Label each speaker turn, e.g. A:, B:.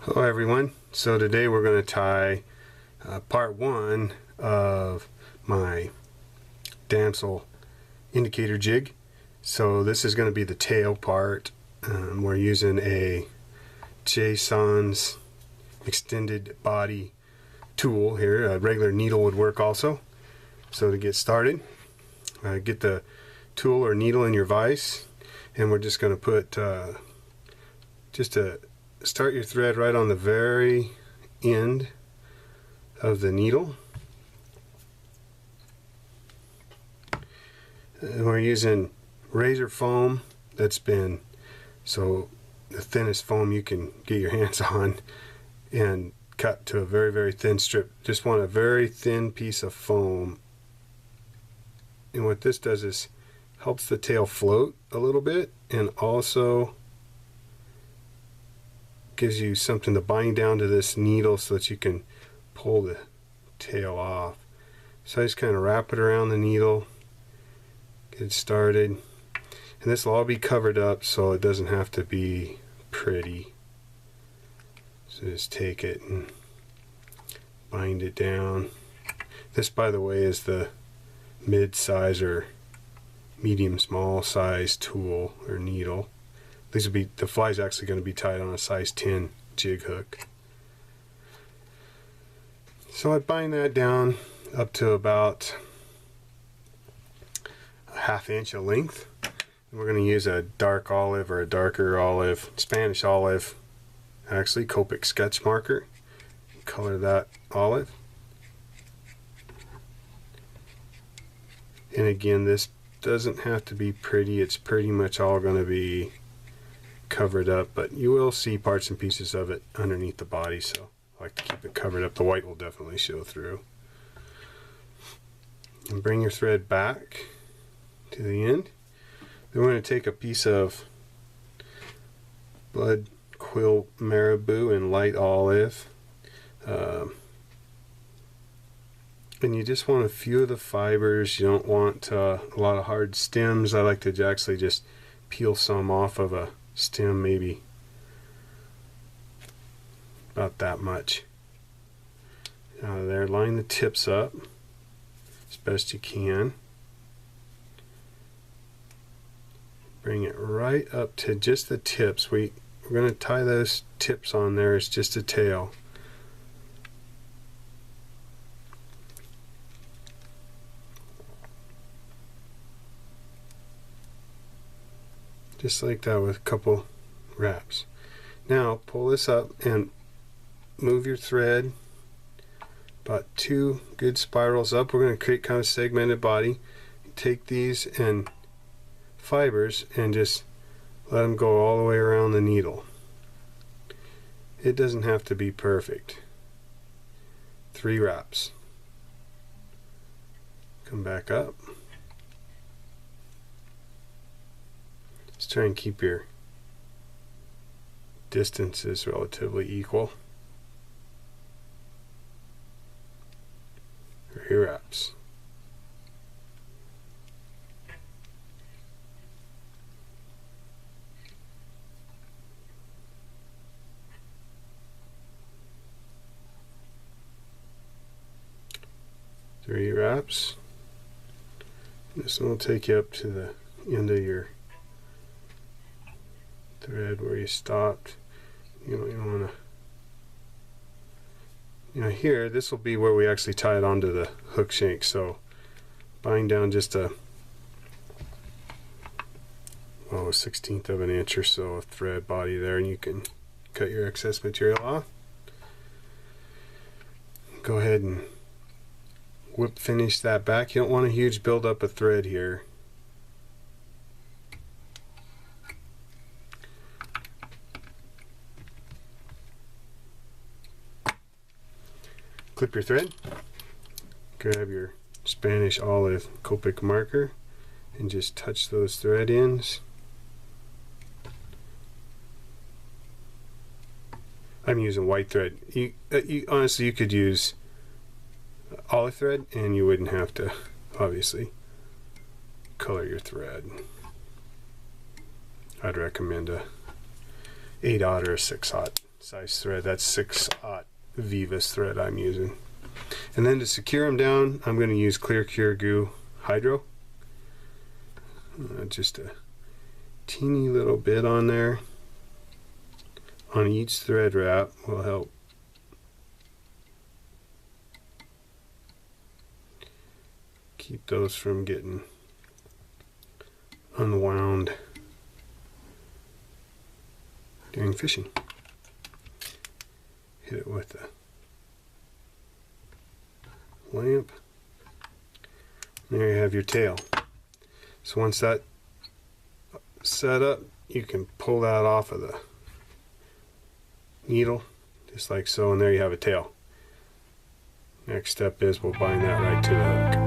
A: Hello everyone. So today we're going to tie part one of my Damsel indicator jig. So this is going to be the tail part. We're using a Jason's extended body tool here. A regular needle would work also. So to get started, get the tool or needle in your vise, and we're just going to put start your thread right on the very end of the needle. And we're using razor foam that's been, so the thinnest foam you can get your hands on, and cut to a very, very thin strip. Just want a very thin piece of foam. And what this does is helps the tail float a little bit, and also gives you something to bind down to this needle so that you can pull the tail off. So I just kind of wrap it around the needle, get it started, and this will all be covered up so it doesn't have to be pretty. So just take it and bind it down. This, by the way, is the mid-size or medium small size tool or needle. These will be, the fly's actually going to be tied on a size 10 jig hook. So I bind that down up to about a ½ inch of length. And we're going to use a dark olive or a darker olive, Spanish olive, actually Copic sketch marker. Color that olive. And again, this doesn't have to be pretty. It's pretty much all going to be covered up, but you will see parts and pieces of it underneath the body, so I like to keep it covered up. The white will definitely show through. And bring your thread back to the end. Then we're going to take a piece of blood quill marabou and light olive, and you just want a few of the fibers. You don't want a lot of hard stems. I like to actually just peel some off of a stem, maybe about that much. There, line the tips up as best you can. Bring it right up to just the tips. We're going to tie those tips on there as just a tail. Just like that with a couple wraps. Now pull this up and move your thread about 2 good spirals up. We're going to create kind of a segmented body. Take these and fibers and just let them go all the way around the needle. It doesn't have to be perfect. 3 wraps. Come back up. Just try and keep your distances relatively equal. 3 wraps. Three wraps. This one will take you up to the end of your thread where you stopped. You want to, here, this will be where we actually tie it onto the hook shank. So bind down just a 1/16 of an inch or so of thread body there, and you can cut your excess material off. Go ahead and whip finish that back. You don't want a huge buildup of thread here. Clip your thread, grab your Spanish olive Copic marker, and just touch those thread ends. I'm using white thread. Honestly, you could use olive thread and you wouldn't have to, obviously, color your thread. I'd recommend a 8/0 or a 6/0 size thread. That's 6/0 Vivas thread I'm using. And then to secure them down, I'm going to use Clear Cure Goo Hydro. Just a teeny little bit on there. On each thread wrap will help keep those from getting unwound during fishing. Hit it with the lamp. There you have your tail. So once that's set up, you can pull that off of the needle, just like so, and there you have a tail. Next step is we'll bind that right to the hook.